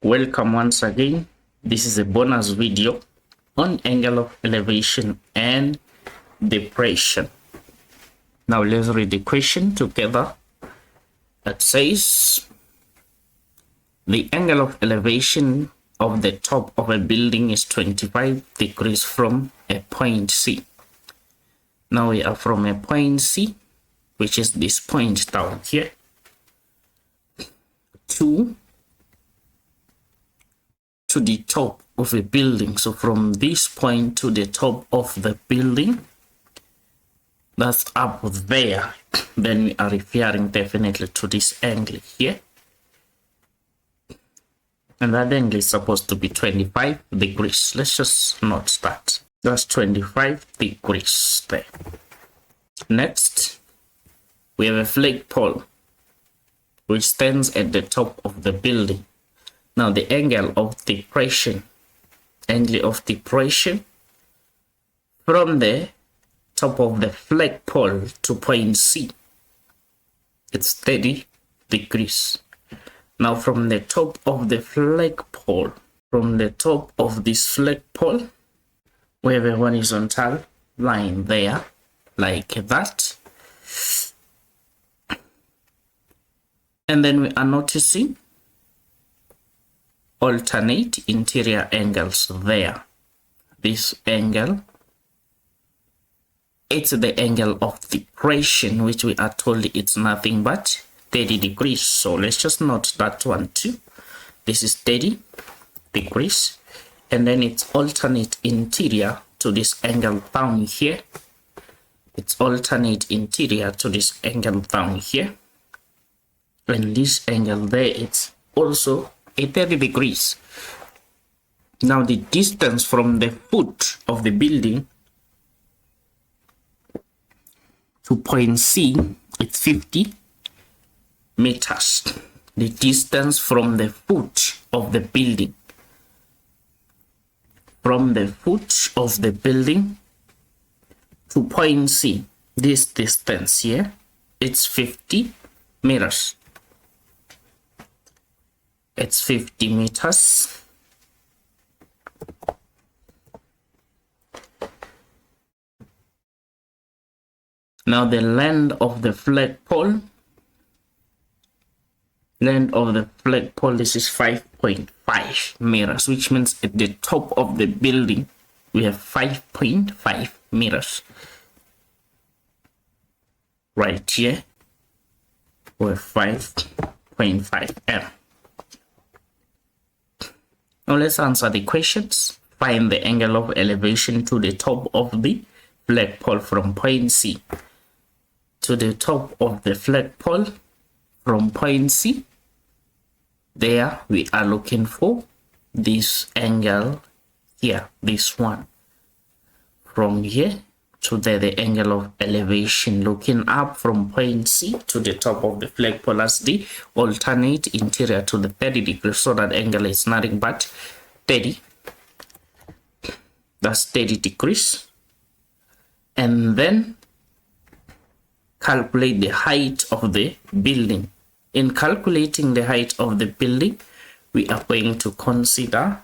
Welcome once again. This is a bonus video on angle of elevation and depression. Now let's read the question together. It says the angle of elevation of the top of a building is 25 degrees from a point C. Now we are from a point C, which is this point down here, to the top of a building. So from this point to the top of the building, that's up there, then we are referring definitely to this angle here, and that angle is supposed to be 25 degrees. Let's just note that that's 25 degrees there. Next, we have a flagpole which stands at the top of the building. Now the angle of depression from the top of the flagpole to point C, it's 30 degrees. Now from the top of the flagpole, from the top of this flagpole, we have a horizontal line there, like that. And then we are noticing alternate interior angles there. This angle, it's the angle of depression, which we are told it's nothing but 30 degrees. So let's just note that one too. This is 30 degrees, and then it's alternate interior to this angle down here. It's alternate interior to this angle down here, and this angle there, it's also a 30 degrees. Now the distance from the foot of the building to point C, it's 50 meters. The distance from the foot of the building, to point C, this distance here, it's 50 meters. It's 50 meters. Now the length of the flagpole, this is 5.5 meters, which means at the top of the building we have 5.5 meters. Right here we have 5.5 m. Now let's answer the questions. Find the angle of elevation to the top of the flagpole from point C. To the top of the flagpole from point C, there we are looking for this angle here, this one. From here to there, the angle of elevation looking up from point C to the top of the flagpole as the alternate interior to the 30 degrees. So that angle is nothing but 30. That's 30 degrees. And then calculate the height of the building. In calculating the height of the building, we are going to consider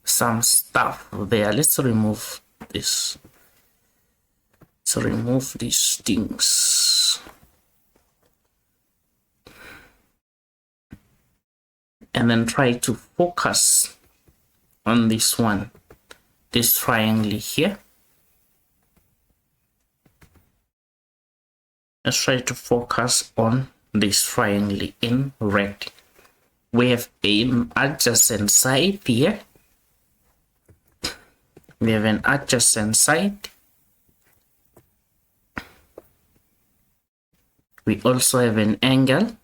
some stuff there. Let's remove this. So remove these things, and then try to focus on this one, this triangle here. Let's try to focus on this triangle in red. We have an adjacent side here. We have an adjacent side. We also have an angle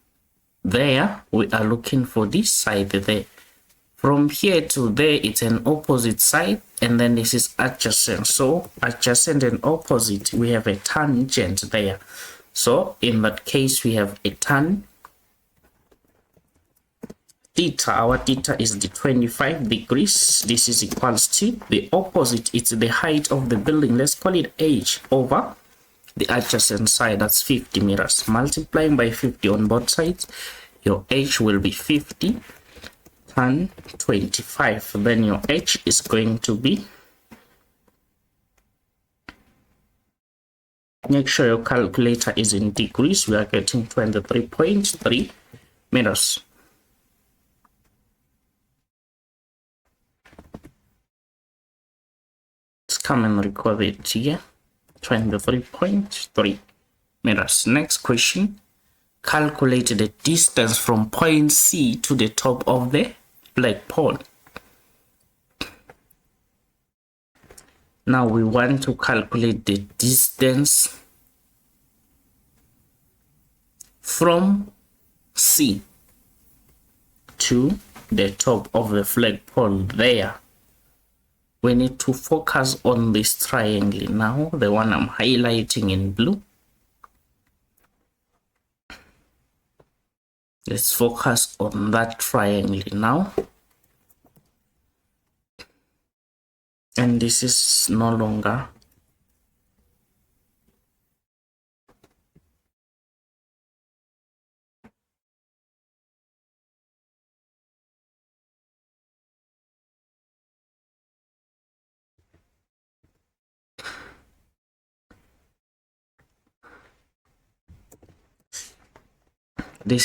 there. We are looking for this side there. From here to there, it's an opposite side, and then this is adjacent. So adjacent and opposite, we have a tangent there. So in that case, we have a tan theta. Our theta is the 25 degrees. This is equals to the opposite. It's the height of the building. Let's call it h over the adjacent side. That's 50 meters. Multiplying by 50 on both sides, Your h will be 50 tan 25. Then your h is going to be, make sure your calculator is in degrees. We are getting 23.3 meters. Let's come and record it here. 23.3 meters. Next question. Calculate the distance from point C to the top of the flagpole. Now we want to calculate the distance from C to the top of the flagpole there. We need to focus on this triangle now, the one I'm highlighting in blue. Let's focus on that triangle now. And this is no longer the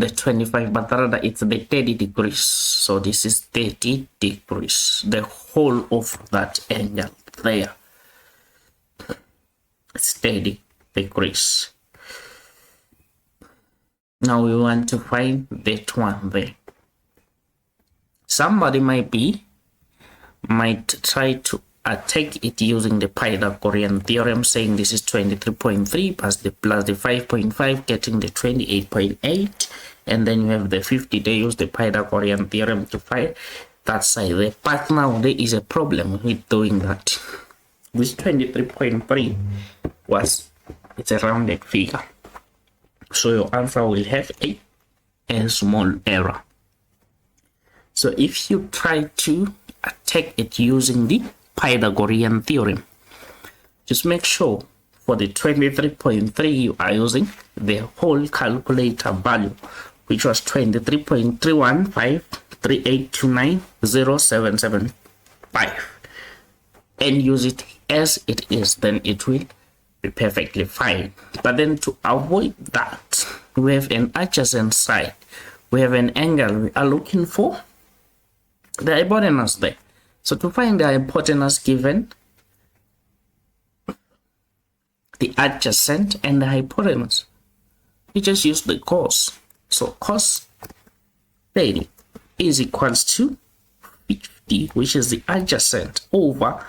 25, but rather it's the 30 degrees. So this is 30 degrees, the whole of that angle there. It's 30 degrees. Now we want to find that one there. Somebody might try to take it using the Pythagorean theorem, saying this is 23.3 plus the 5.5, getting the 28.8, and then you have the 50. They use the Pythagorean theorem to find that side there. But now there is a problem with doing that. This 23.3 it's a rounded figure, so your answer will have a small error. So if you try to take it using the Pythagorean theorem, just make sure for the 23.3 you are using the whole calculator value, which was 23.31538290775, and use it as it is. Then it will be perfectly fine. But then to avoid that, we have an adjacent side, we have an angle, we are looking for the hypotenuse there. So to find the hypotenuse given the adjacent and the hypotenuse, we just use the cos. So cos 30 is equals to 50, which is the adjacent, over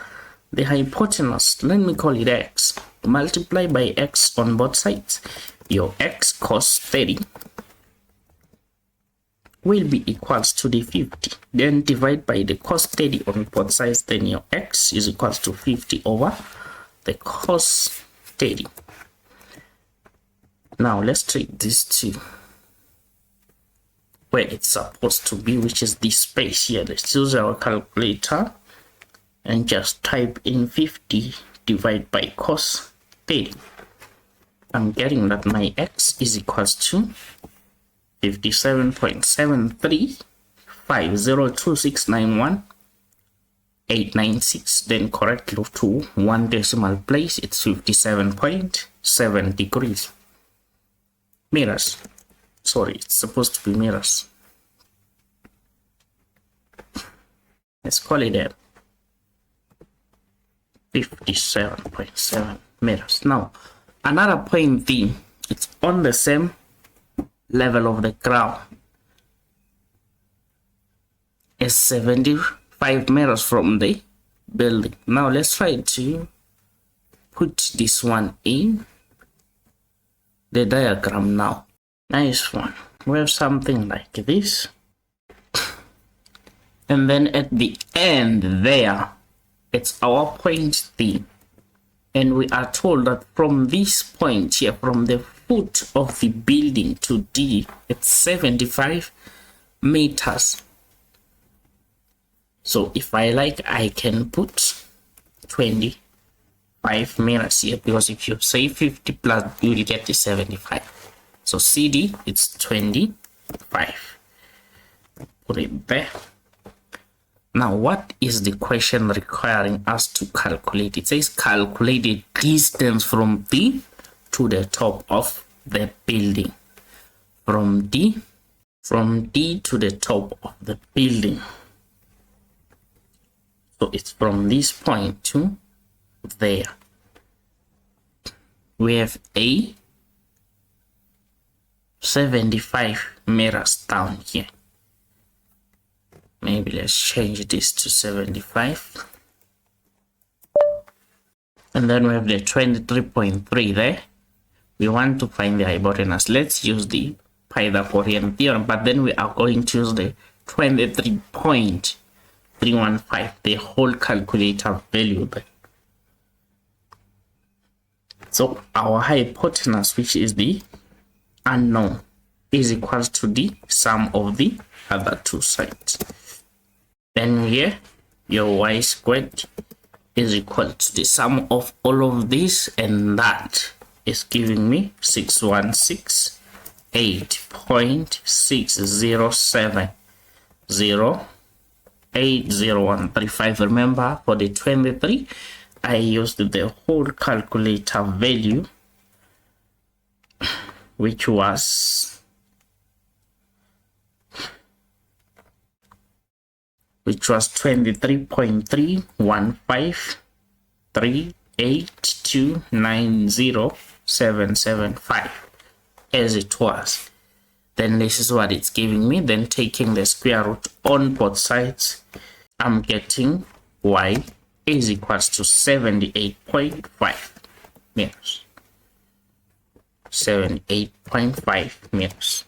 the hypotenuse. Let me call it x. Multiply by x on both sides. Your x cos 30 will be equals to the 50. Then divide by the cos 30 on both sides. Then your x is equals to 50 over the cos 30. Now let's take this to where it's supposed to be, which is this space here. Let's use our calculator and just type in 50 divided by cos 30. I'm getting that my x is equals to 57.73502691.896. Then correct to one decimal place, it's 57.7 degrees meters. Sorry, it's supposed to be meters. Let's call it a 57.7 meters. Now another point D, it's on the same level of the ground, is 75 meters from the building. Now let's try to put this one in the diagram now. Nice one. We have something like this, and then at the end there, it's our point D, and we are told that from this point here, from the foot of the building to D, it's 75 meters. So if I like, I can put 25 meters here, because if you say 50 plus, you will get the 75. So CD, it's 25. Put it there. Now, what is the question requiring us to calculate? It says calculate the distance from D to the top of the building. From D to the top of the building. So it's from this point to there. We have a 75 meters down here. Maybe let's change this to 75. And then we have the 23.3 there. We want to find the hypotenuse. Let's use the Pythagorean theorem, but then we are going to use the 23.315, the whole calculator value there. So our hypotenuse, which is the unknown, is equals to the sum of the other two sides. Then here, your y squared is equal to the sum of all of this, and that is giving me 616.607.08013. Remember, for the 23, I used the whole calculator value, which was 23.31538290775 as it was. Then this is what it's giving me. Then taking the square root on both sides, I'm getting y is equals to 78.5 meters. 78.5 meters.